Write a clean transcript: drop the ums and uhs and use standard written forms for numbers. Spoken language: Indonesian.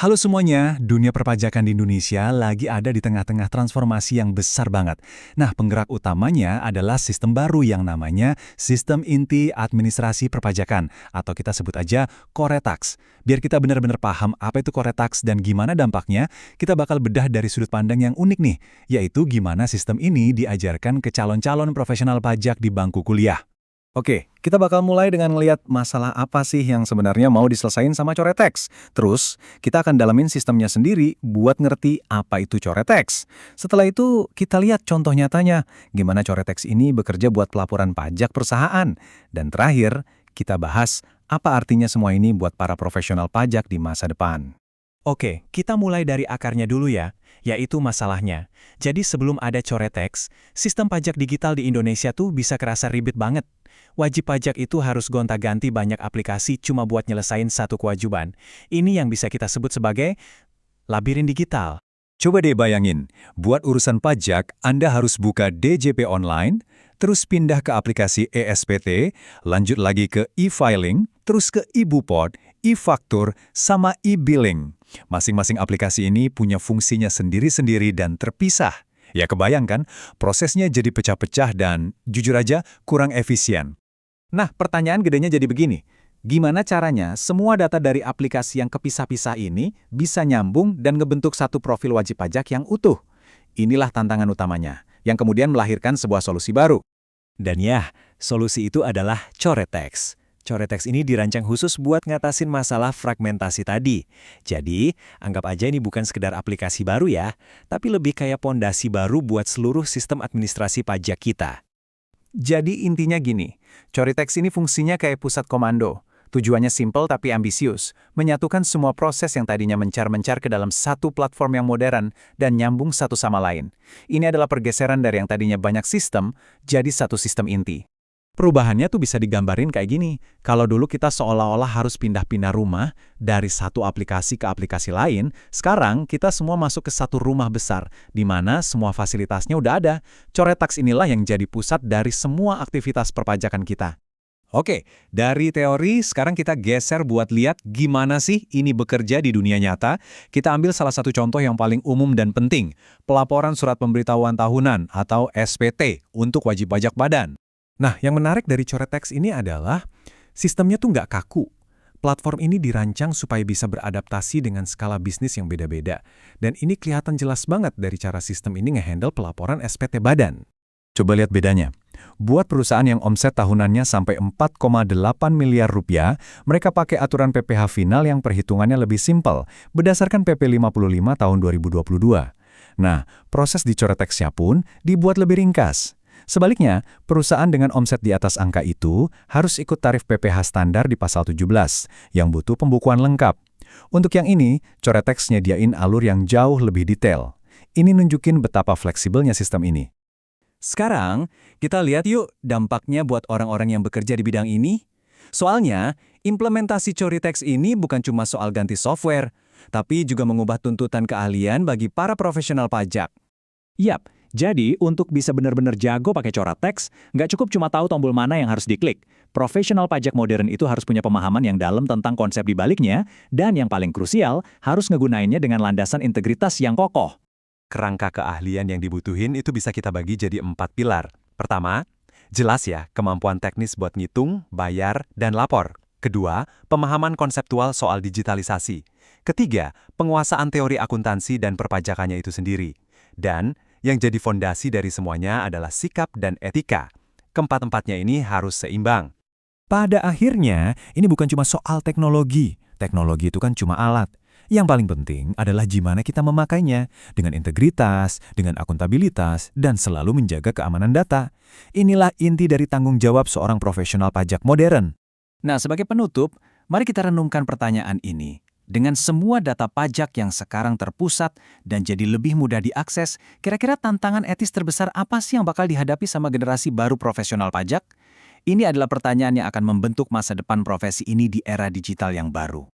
Halo semuanya, dunia perpajakan di Indonesia lagi ada di tengah-tengah transformasi yang besar banget. Nah, penggerak utamanya adalah sistem baru yang namanya Sistem Inti Administrasi Perpajakan, atau kita sebut aja Coretax. Biar kita benar-benar paham apa itu Coretax dan gimana dampaknya, kita bakal bedah dari sudut pandang yang unik nih, yaitu gimana sistem ini diajarkan ke calon-calon profesional pajak di bangku kuliah. Oke, kita bakal mulai dengan ngelihat masalah apa sih yang sebenarnya mau diselesain sama Coretex. Terus, kita akan dalamin sistemnya sendiri buat ngerti apa itu Coretex. Setelah itu, kita lihat contoh nyatanya, gimana Coretex ini bekerja buat pelaporan pajak perusahaan. Dan terakhir, kita bahas apa artinya semua ini buat para profesional pajak di masa depan. Oke, kita mulai dari akarnya dulu ya, yaitu masalahnya. Jadi sebelum ada Coretex, sistem pajak digital di Indonesia tuh bisa kerasa ribet banget. Wajib pajak itu harus gonta-ganti banyak aplikasi cuma buat nyelesain satu kewajiban. Ini yang bisa kita sebut sebagai labirin digital. Coba deh bayangin, buat urusan pajak, Anda harus buka DJP online, terus pindah ke aplikasi ESPT, lanjut lagi ke e-filing, terus ke e-Bupod, e-faktur, sama e-billing. Masing-masing aplikasi ini punya fungsinya sendiri-sendiri dan terpisah. Ya kebayang kan, prosesnya jadi pecah-pecah dan, jujur aja, kurang efisien. Nah, pertanyaan gedenya jadi begini. Gimana caranya semua data dari aplikasi yang kepisah-pisah ini bisa nyambung dan ngebentuk satu profil wajib pajak yang utuh? Inilah tantangan utamanya, yang kemudian melahirkan sebuah solusi baru. Dan ya, solusi itu adalah Coretex. Coretex ini dirancang khusus buat ngatasin masalah fragmentasi tadi. Jadi, anggap aja ini bukan sekedar aplikasi baru ya, tapi lebih kayak pondasi baru buat seluruh sistem administrasi pajak kita. Jadi intinya gini, Coretex ini fungsinya kayak pusat komando. Tujuannya simpel tapi ambisius, menyatukan semua proses yang tadinya mencar-mencar ke dalam satu platform yang modern dan nyambung satu sama lain. Ini adalah pergeseran dari yang tadinya banyak sistem, jadi satu sistem inti. Perubahannya tuh bisa digambarin kayak gini. Kalau dulu kita seolah-olah harus pindah-pindah rumah dari satu aplikasi ke aplikasi lain, sekarang kita semua masuk ke satu rumah besar, di mana semua fasilitasnya udah ada. Coretex inilah yang jadi pusat dari semua aktivitas perpajakan kita. Oke, dari teori sekarang kita geser buat lihat gimana sih ini bekerja di dunia nyata. Kita ambil salah satu contoh yang paling umum dan penting, pelaporan surat pemberitahuan tahunan atau SPT untuk wajib pajak badan. Nah, yang menarik dari Coretex ini adalah sistemnya tuh nggak kaku. Platform ini dirancang supaya bisa beradaptasi dengan skala bisnis yang beda-beda. Dan ini kelihatan jelas banget dari cara sistem ini ngehandle pelaporan SPT badan. Coba lihat bedanya. Buat perusahaan yang omset tahunannya sampai 4,8 miliar rupiah, mereka pakai aturan PPh final yang perhitungannya lebih simpel, berdasarkan PP 55 tahun 2022. Nah, proses di Coretex-nya pun dibuat lebih ringkas. Sebaliknya, perusahaan dengan omset di atas angka itu harus ikut tarif PPh standar di pasal 17, yang butuh pembukuan lengkap. Untuk yang ini, Coretex nyediain alur yang jauh lebih detail. Ini nunjukin betapa fleksibelnya sistem ini. Sekarang, kita lihat yuk dampaknya buat orang-orang yang bekerja di bidang ini. Soalnya, implementasi Coretex ini bukan cuma soal ganti software, tapi juga mengubah tuntutan keahlian bagi para profesional pajak. Yap, jadi untuk bisa benar-benar jago pakai Coretex, nggak cukup cuma tahu tombol mana yang harus diklik. Profesional pajak modern itu harus punya pemahaman yang dalam tentang konsep di baliknya, dan yang paling krusial, harus ngegunainnya dengan landasan integritas yang kokoh. Kerangka keahlian yang dibutuhin itu bisa kita bagi jadi 4 pilar. Pertama, jelas ya kemampuan teknis buat ngitung, bayar, dan lapor. Kedua, pemahaman konseptual soal digitalisasi. Ketiga, penguasaan teori akuntansi dan perpajakannya itu sendiri. Dan yang jadi fondasi dari semuanya adalah sikap dan etika. Keempat-empatnya ini harus seimbang. Pada akhirnya, ini bukan cuma soal teknologi. Teknologi itu kan cuma alat. Yang paling penting adalah gimana kita memakainya, dengan integritas, dengan akuntabilitas, dan selalu menjaga keamanan data. Inilah inti dari tanggung jawab seorang profesional pajak modern. Nah, sebagai penutup, mari kita renungkan pertanyaan ini. Dengan semua data pajak yang sekarang terpusat dan jadi lebih mudah diakses, kira-kira tantangan etis terbesar apa sih yang bakal dihadapi sama generasi baru profesional pajak? Ini adalah pertanyaan yang akan membentuk masa depan profesi ini di era digital yang baru.